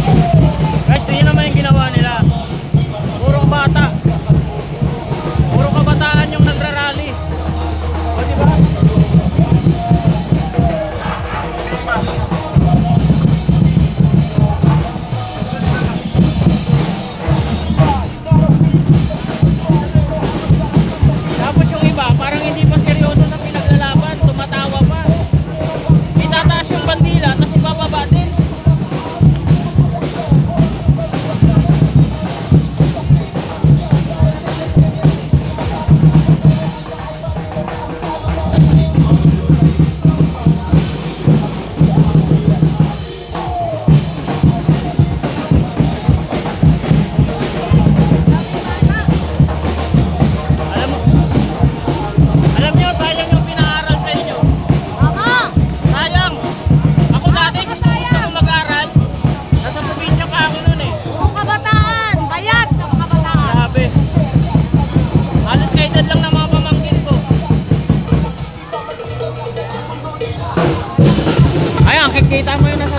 Guys, tingnan naman yung ginawa nila. Puro bata. Puro kabataan yung nagrarally. O, diba? Tapos yung iba, parang hindi pa seryoso sa pinaglalaban. Tumatawa pa. Itataas yung bandila, tapos ibababa din. Alam nyo, sayang yung pinaaral sa inyo. Sayang. Ako dati gusto ko mag-aral. Nasa probinsya pa ako nun eh. Kabataan, bayad ng kabataan. Grabe. Halos kaedad lang ng mga pamangkin ko. Ayan, kikita mo yung nasa